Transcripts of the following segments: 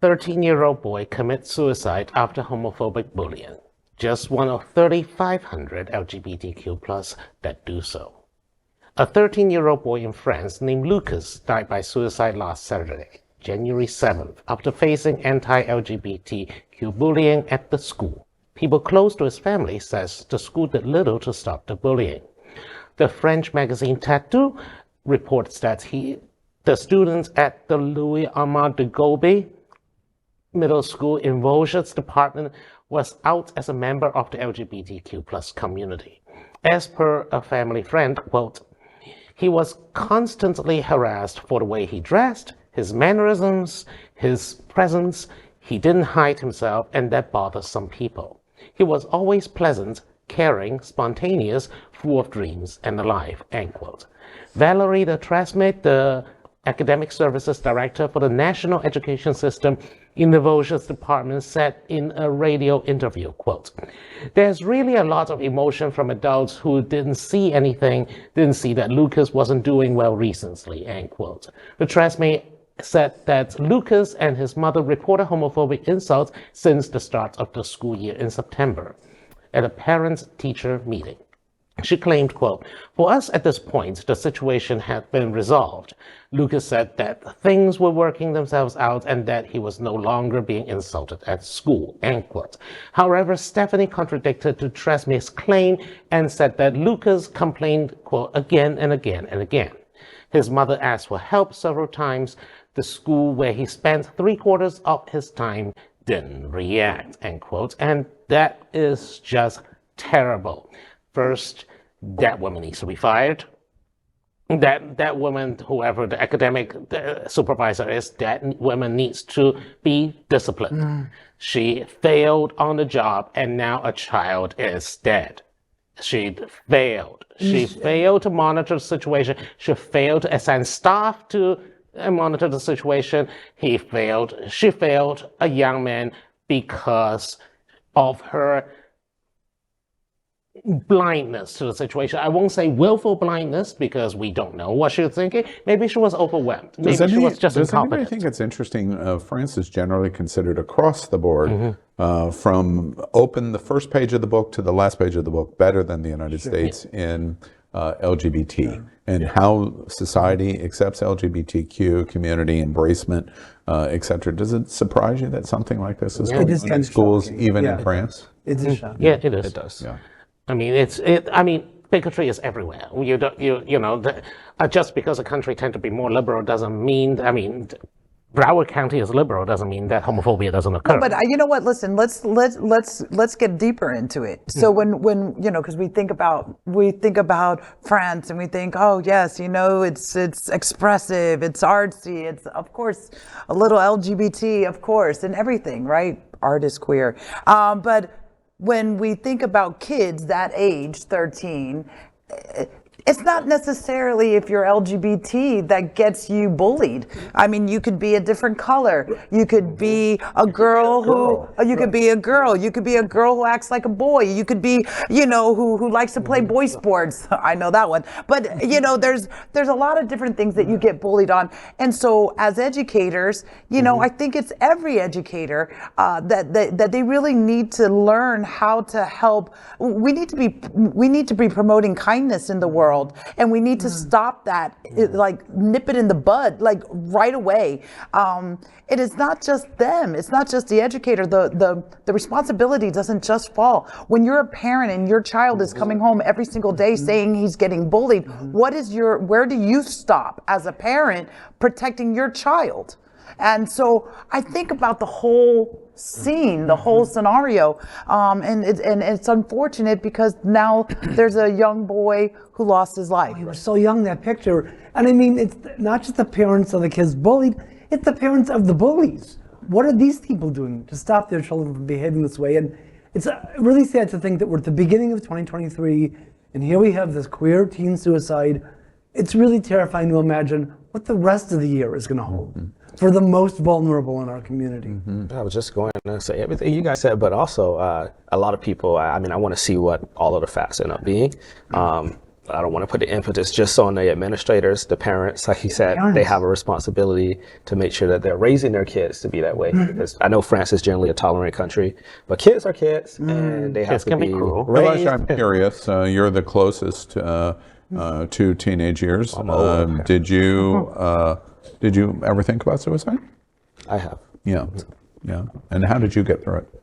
13-year-old boy commits suicide after homophobic bullying. Just one of 3,500 LGBTQ+ that do so. A 13-year-old boy in France named Lucas died by suicide last Saturday, January 7th, after facing anti-LGBTQ bullying at the school. People close to his family says the school did little to stop the bullying. The French magazine Têtu reports that the students at the Louis Armand de Golbey Middle School in Vosges department was out as a member of the LGBTQ+ community. As per a family friend, quote, he was constantly harassed for the way he dressed, his mannerisms, his presence. He didn't hide himself, and that bothered some people. He was always pleasant, caring, spontaneous, full of dreams and alive, end quote. Valérie Dautresme, the Academic Services Director for the National Education System in the Vosges department, said in a radio interview, quote, there's really a lot of emotion from adults who didn't see that Lucas wasn't doing well recently, end quote. Dautresme said that Lucas and his mother reported homophobic insults since the start of the school year in September at a parent-teacher meeting. She claimed, quote, for us at this point, the situation had been resolved. Lucas said that things were working themselves out and that he was no longer being insulted at school, end quote. However, Stephanie contradicted Dautresme's claim and said that Lucas complained, quote, again and again and again. His mother asked for help several times. The school where he spent 3/4 of his time didn't react, end quote. And that is just terrible. First, that woman needs to be fired. That woman, whoever the academic supervisor is, that woman needs to be disciplined. She failed on the job, and now a child is dead. She failed. She failed to monitor the situation. She failed to assign staff to monitor the situation. She failed a young man because of her blindness to the situation. I won't say willful blindness because we don't know what she was thinking. Maybe she was overwhelmed. Maybe she was just incompetent. Does anybody think it's interesting? France is generally considered across the board, from the first page of the book to the last page of the book, better than the United States in LGBT and how society accepts LGBTQ community embracement, etc. Does it surprise you that something like this is going on in schools, even in France? It's a shock. Yeah, it is. It does. Yeah. I mean, bigotry is everywhere. Just because a country tends to be more liberal doesn't mean, Broward County is liberal doesn't mean that homophobia doesn't occur. No, but you know what? Listen, let's get deeper into it. So when because we think about France and we think, oh yes, it's expressive, it's artsy, it's of course a little LGBT, of course, and everything, right? Art is queer, but when we think about kids that age, 13. It's not necessarily if you're LGBT that gets you bullied. I mean, you could be a different color. You could be a girl you could be a girl. You could be a girl who acts like a boy. You could be, who likes to play boy sports. I know that one. But, there's a lot of different things that you get bullied on. And so as educators, I think it's every educator that they really need to learn how to help. We need to be promoting kindness in the world. And we need to stop that, nip it in the bud, right away. It is not just them. It's not just the educator. The responsibility doesn't just fall. When you're a parent and your child is coming home every single day saying he's getting bullied, where do you stop as a parent protecting your child? And so I think about the whole scene, the whole scenario, and it's unfortunate because now there's a young boy who lost his life. He was so young, that picture. And I mean, it's not just the parents of the kids bullied, it's the parents of the bullies. What are these people doing to stop their children from behaving this way? And it's really sad to think that we're at the beginning of 2023, and here we have this queer teen suicide. It's really terrifying to imagine what the rest of the year is going to hold for the most vulnerable in our community. I was just going to say everything you guys said, but also a lot of people, I want to see what all of the facts end up being. I don't want to put the impetus just on the administrators, the parents. Like he said, they have a responsibility to make sure that they're raising their kids to be that way. Because I know France is generally a tolerant country, but kids are kids, and they have to be cruel. Elijah, I'm curious. You're the closest to teenage years. Did you ever think about suicide? I have. Yeah. And how did you get through it?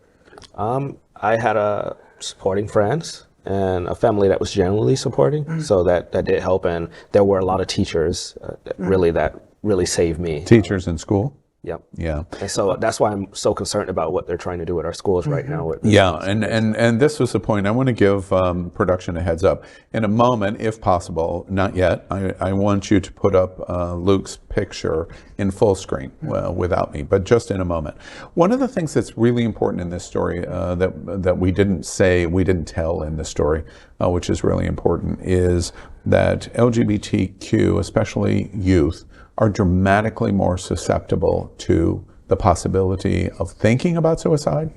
I had a supporting friends and a family that was generally supporting, so that did help. And there were a lot of teachers that really saved me. Teachers in school? Yep. Yeah. And so that's why I'm so concerned about what they're trying to do at our schools right now. Yeah, and this was the point. I want to give production a heads up. In a moment, if possible, not yet, I want you to put up Luke's picture in full screen, well, without me, but just in a moment. One of the things that's really important in this story that we didn't tell in the story, which is really important, is that LGBTQ, especially youth, are dramatically more susceptible to the possibility of thinking about suicide,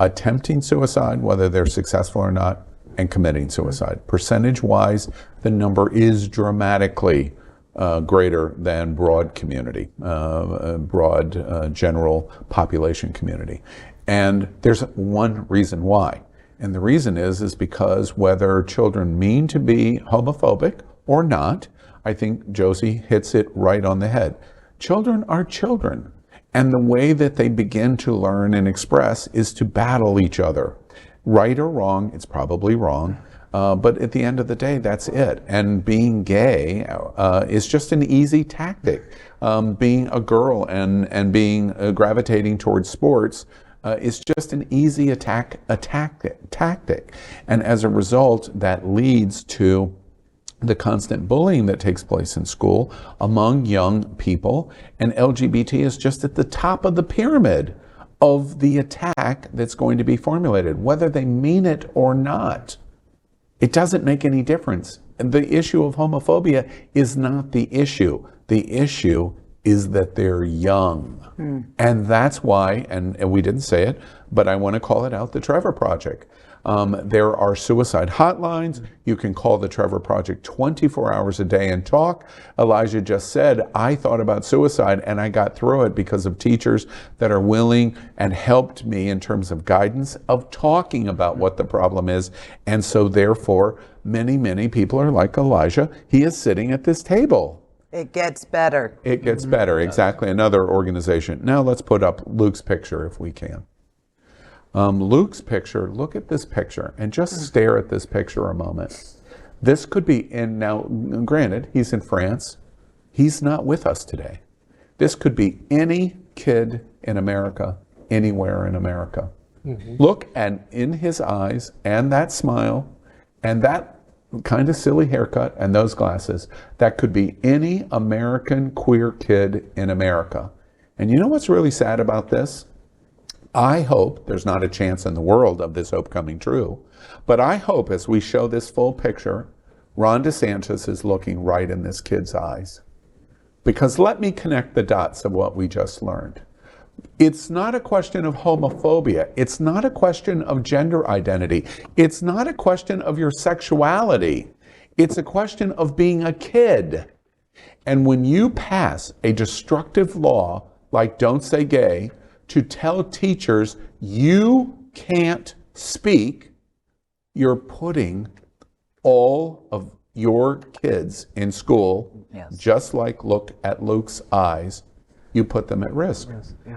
attempting suicide, whether they're successful or not, and committing suicide. Percentage-wise, the number is dramatically greater than broad community, general population community. And there's one reason why. And the reason is because whether children mean to be homophobic or not, I think Josie hits it right on the head. Children are children, and the way that they begin to learn and express is to battle each other. Right or wrong, it's probably wrong, but at the end of the day, that's it. And being gay is just an easy tactic. Being a girl and being gravitating towards sports is just an easy tactic. And as a result, that leads to the constant bullying that takes place in school among young people, and LGBT is just at the top of the pyramid of the attack that's going to be formulated, whether they mean it or not. It doesn't make any difference. The issue of homophobia is not the issue. The issue is that they're young. And that's why, and we didn't say it, but I want to call it out, the Trevor Project. There are suicide hotlines. You can call the Trevor Project 24 hours a day and talk. Elijah just said, I thought about suicide and I got through it because of teachers that are willing and helped me in terms of guidance of talking about what the problem is. And so therefore, many, many people are like Elijah. He is sitting at this table. It gets better. It gets better, exactly. Another organization. Now let's put up Luke's picture if we can. Luke's picture, look at this picture and just stare at this picture a moment. This could be now granted, he's in France. He's not with us today. This could be any kid in America, anywhere in America. Look in his eyes and that smile and that kind of silly haircut and those glasses. That could be any American queer kid in America. And you know what's really sad about this? I hope, there's not a chance in the world of this hope coming true, but I hope as we show this full picture, Ron DeSantis is looking right in this kid's eyes. Because let me connect the dots of what we just learned. It's not a question of homophobia. It's not a question of gender identity. It's not a question of your sexuality. It's a question of being a kid. And when you pass a destructive law like Don't Say Gay to tell teachers you can't speak, you're putting all of your kids in school, just like look at Luke's eyes, you put them at risk.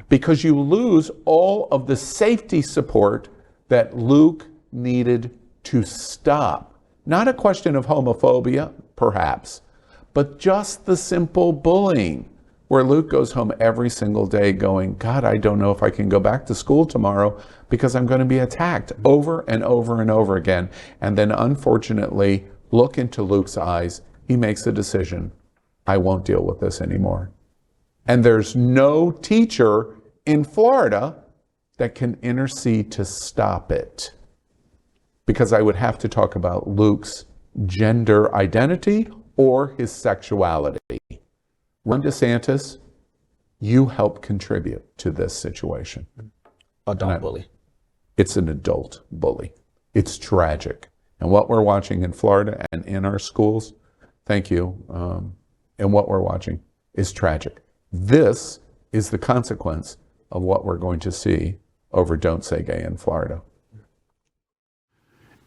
Because you lose all of the safety support that Luke needed to stop. Not a question of homophobia, perhaps, but just the simple bullying, where Luke goes home every single day going, God, I don't know if I can go back to school tomorrow because I'm going to be attacked over and over and over again. And then unfortunately, look into Luke's eyes. He makes a decision. I won't deal with this anymore. And there's no teacher in Florida that can intercede to stop it. Because I would have to talk about Luke's gender identity or his sexuality. Ron DeSantis, you help contribute to this situation. Adult bully. It's an adult bully. It's tragic. And what we're watching in Florida and in our schools, thank you, and what we're watching is tragic. This is the consequence of what we're going to see over Don't Say Gay in Florida.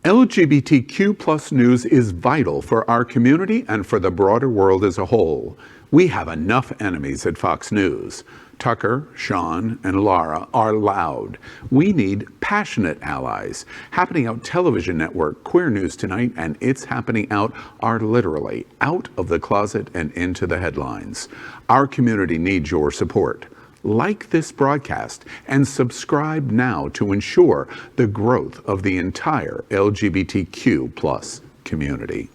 LGBTQ plus news is vital for our community and for the broader world as a whole. We have enough enemies at Fox News. Tucker, Sean, and Laura are loud. We need passionate allies. Happening Out television network, Queer News Tonight, and It's Happening Out are literally out of the closet and into the headlines. Our community needs your support. Like this broadcast and subscribe now to ensure the growth of the entire LGBTQ plus community.